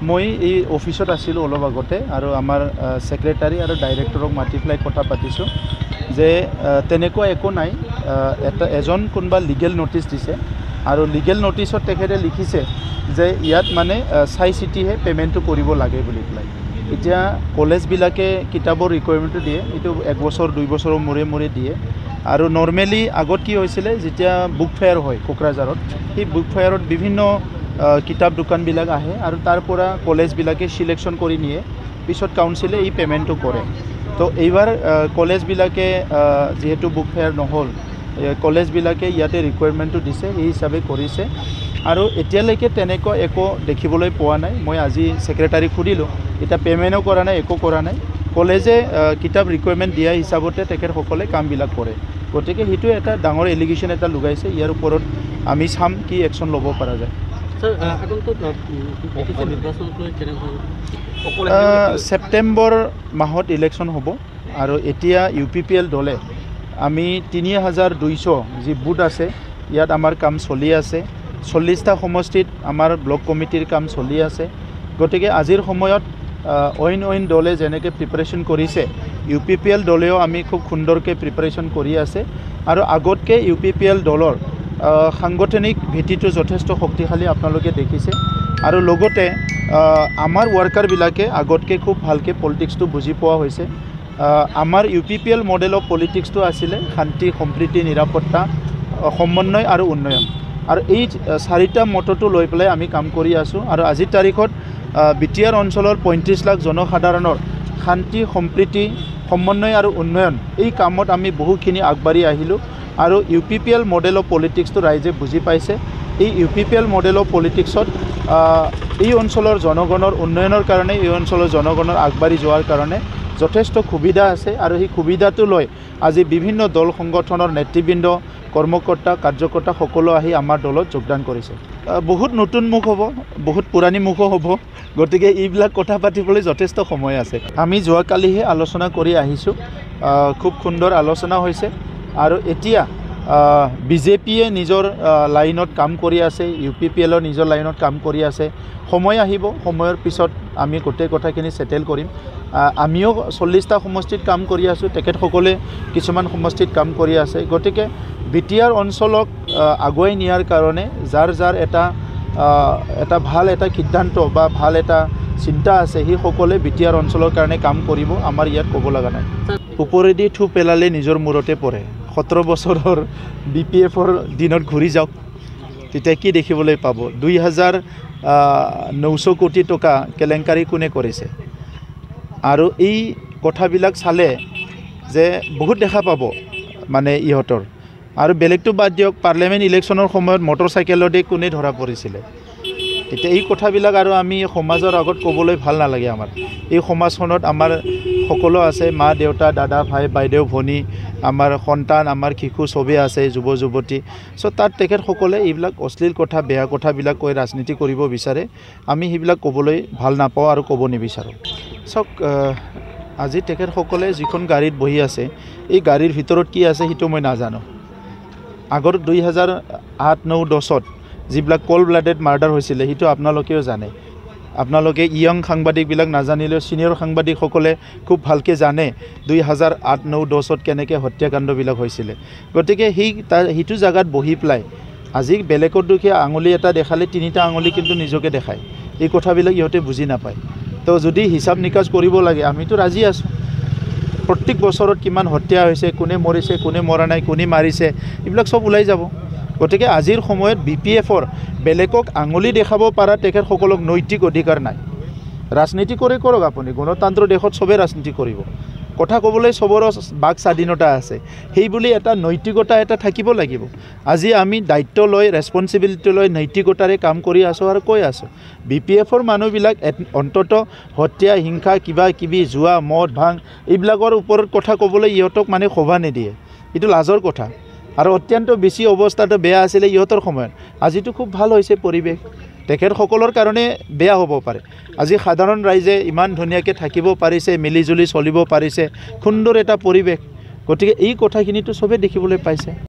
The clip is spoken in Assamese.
মই এই অফিসত আছিলোঁ অলপ আগতে আৰু আমাৰ সেক্ৰেটাৰী আৰু ডাইৰেক্টৰক মাতি পেলাই কথা পাতিছোঁ যে তেনেকুৱা একো নাই এজন কোনবা লিগেল নোটিছ দিছে আৰু লিগেল নোটিছত তেখেতে লিখিছে যে ইয়াত মানে চাই চিটিহে পেমেণ্টটো কৰিব লাগে বুলি পেলাই এতিয়া কলেজবিলাকে কিতাপৰ ৰিকুৱাৰমেণ্টটো দিয়ে এইটো 1 বছৰ 2 বছৰৰ মূৰে মূৰে দিয়ে আৰু নৰ্মেলি আগত কি হৈছিলে যেতিয়া বুক ফেয়াৰ হয় কোকৰাঝাৰত সেই বুক ফেয়াৰত বিভিন্ন কিতাপ দোকানবিলাক আহে আৰু তাৰ পৰা কলেজবিলাকে সিলেকশ্যন কৰি নিয়ে পিছত কাউন্সিলে এই পেমেণ্টটো কৰে তো এইবাৰ কলেজবিলাকে যেহেতু বুক ফেয়াৰ নহ'ল কলেজবিলাকে ইয়াতে ৰিকুৱাৰমেণ্টটো দিছে এই হিচাপে কৰিছে আৰু এতিয়ালৈকে তেনেকুৱা একো দেখিবলৈ পোৱা নাই মই আজি সেক্ৰেটাৰীক সুধিলোঁ এটা পেমেণ্টো কৰা নাই একো কৰা নাই কলেজে কিতাপ ৰিকুৱাৰমেণ্ট দিয়া হিচাপতে তেখেতসকলে কামবিলাক কৰে গতিকে সেইটো এটা ডাঙৰ এলিগেশ্যন এটা লগাইছে ইয়াৰ ওপৰত আমি চাম কি একশ্যন ল'ব পৰা যায় সেপ্টেম্বৰ মাহত ইলেকশ্যন হ'ব আৰু এতিয়া UPPL দলে আমি 3200 যি বুথ আছে ইয়াত আমাৰ কাম চলি আছে 40টা সমষ্টিত আমাৰ ব্লক কমিটিৰ কাম চলি আছে গতিকে আজিৰ সময়ত অইন দলে যেনেকৈ প্ৰিপাৰেশ্যন কৰিছে UPPL দলেও আমি খুব সুন্দৰকৈ প্ৰিপাৰেশ্যন কৰি আছে আৰু আগতকৈ UPPL দলৰ সাংগঠনিক ভিত্তিটো যথেষ্ট শক্তিশালী আপোনালোকে দেখিছে আৰু লগতে আমাৰ ওয়াৰ্কাৰবিলাকে আগতকৈ খুব ভালকৈ পলিটিক্সটো বুজি পোৱা হৈছে আমাৰ UPPL মডেল অফ পলিটিক্সটো আছিলে শান্তি সম্প্ৰীতি নিৰাপত্তা সমন্বয় আৰু উন্নয়ন আৰু এই 4টা মটটো লৈ পেলাই আমি কাম কৰি আছোঁ আৰু আজিৰ তাৰিখত বিটিআৰ অঞ্চলৰ 35 লাখ জনসাধাৰণৰ শান্তি সম্প্ৰীতি সমন্বয় আৰু উন্নয়ন এই কামত আমি বহুখিনি আগবাঢ়ি আহিলোঁ আৰু UPPL মডেল অফ পলিটিক্সটো ৰাইজে বুজি পাইছে এই UPPL মডেল অফ পলিটিক্সত এই অঞ্চলৰ জনগণৰ উন্নয়নৰ কাৰণে এই অঞ্চলৰ জনগণৰ আগবাঢ়ি যোৱাৰ কাৰণে যথেষ্ট সুবিধা আছে আৰু সেই সুবিধাটো লৈ আজি বিভিন্ন দল সংগঠনৰ নেতৃবৃন্দ কৰ্মকৰ্তা কাৰ্যকৰ্তা সকলো আহি আমাৰ দলত যোগদান কৰিছে বহুত নতুন মুখ হ'ব বহুত পুৰাণী মুখো হ'ব গতিকে এইবিলাক কথা পাতিবলৈ যথেষ্ট সময় আছে আমি যোৱাকালিহে আলোচনা কৰি আহিছোঁ খুব সুন্দৰ আলোচনা হৈছে আৰু এতিয়া বিজেপিয়ে নিজৰ লাইনত কাম কৰি আছে UPPLৰ নিজৰ লাইনত কাম কৰি আছে সময় আহিব সময়ৰ পিছত আমি গোটেই কথাখিনি সেটেল কৰিম আমিও 40টা সমষ্টিত কাম কৰি আছোঁ তেখেতসকলে কিছুমান সমষ্টিত কাম কৰি আছে গতিকে বিটিআৰ অঞ্চলক আগুৱাই নিয়াৰ কাৰণে যাৰ এটা ভাল এটা সিদ্ধান্ত বা ভাল এটা চিন্তা আছে সেই সকলে বিটিআৰ অঞ্চলৰ কাৰণে কাম কৰিব আমাৰ ইয়াত ক'ব লগা নাই ওপৰেদি থু পেলালে নিজৰ মূৰতে পৰে 17 বছৰৰ BPFৰ দিনত ঘূৰি যাওক তেতিয়া কি দেখিবলৈ পাব 2900 কোটি টকা কেলেংকাৰী কোনে কৰিছে আৰু এই কথাবিলাক চালে যে বহুত দেখা পাব মানে ইহঁতৰ আৰু বেলেগটো বাদ দিয়ক পাৰ্লিয়ামেণ্ট ইলেকশ্যনৰ সময়ত মটৰচাইকেলতে কোনে ধৰা পৰিছিলে এতিয়া এই কথাবিলাক আৰু আমি সমাজৰ আগত ক'বলৈ ভাল নালাগে আমাৰ এই সমাজখনত আমাৰ সকলো আছে মা দেউতা দাদা ভাই বাইদেউ ভনী আমাৰ সন্তান আমাৰ শিশু চবেই আছে যুৱ যুৱতী তাত তেখেতসকলে এইবিলাক অশ্লীল কথা বেয়া কথাবিলাক কৈ ৰাজনীতি কৰিব বিচাৰে আমি সেইবিলাক ক'বলৈ ভাল নাপাওঁ আৰু ক'ব নিবিচাৰোঁ চাওক আজি তেখেতসকলে যিখন গাড়ীত বহি আছে এই গাড়ীৰ ভিতৰত কি আছে সেইটো মই নাজানো আগৰ 2008-9-10ত যিবিলাক কল ব্লাডেড মাৰ্ডাৰ হৈছিলে সেইটো আপোনালোকেও জানে আপোনালোকে ইয়ং সাংবাদিকবিলাক নাজানিলেও সিনিয়ৰ সাংবাদিকসকলে খুব ভালকৈ জানে 2008-9-10ত কেনেকৈ হত্যাকাণ্ডবিলাক হৈছিলে গতিকে সেইটো জাগাত বহি পেলাই আজি বেলেগৰ দুখীয়া আঙুলি এটা দেখালে 3টা আঙুলি কিন্তু নিজকে দেখায় এই কথাবিলাক ইহঁতে বুজি নাপায় তো যদি হিচাপ নিকাচ কৰিব লাগে আমিতো ৰাজি আছোঁ প্ৰত্যেক বছৰত কিমান হত্যা হৈছে কোনে মৰিছে কোনে মৰা নাই কোনে মাৰিছে এইবিলাক সব ওলাই যাব গতিকে আজিৰ সময়ত BPFৰ বেলেগক আঙুলি দেখাব পৰা তেখেতসকলক নৈতিক অধিকাৰ নাই ৰাজনীতি কৰক আপুনি গণতন্ত্ৰ দেশত সবে ৰাজনীতি কৰিব কথা ক'বলৈ সবৰ বাক স্বাধীনতা আছে সেই বুলি এটা নৈতিকতা এটা থাকিব লাগিব আজি আমি দায়িত্ব লৈ ৰেছপন্সিবিলিটি লৈ নৈতিকতাৰে কাম কৰি আছোঁ আৰু কৈ আছোঁ BPFৰ মানুহবিলাক অন্তত হত্যা হিংসা কিবা কিবি জুৱা মদ ভাং এইবিলাকৰ ওপৰত কথা ক'বলৈ ইহঁতক মানে শোভা নিদিয়ে এইটো লাজৰ কথা আৰু অত্যন্ত বেছি অৱস্থাটো বেয়া আছিলে ইহঁতৰ সময়ত আজিতো খুব ভাল হৈছে পৰিৱেশ তেখেতসকলৰ কাৰণে বেয়া হ'ব পাৰে আজি সাধাৰণ ৰাইজে ইমান ধুনীয়াকৈ থাকিব পাৰিছে মিলিজুলি চলিব পাৰিছে সুন্দৰ এটা পৰিৱেশ গতিকে এই কথাখিনিতো সবে দেখিবলৈ পাইছে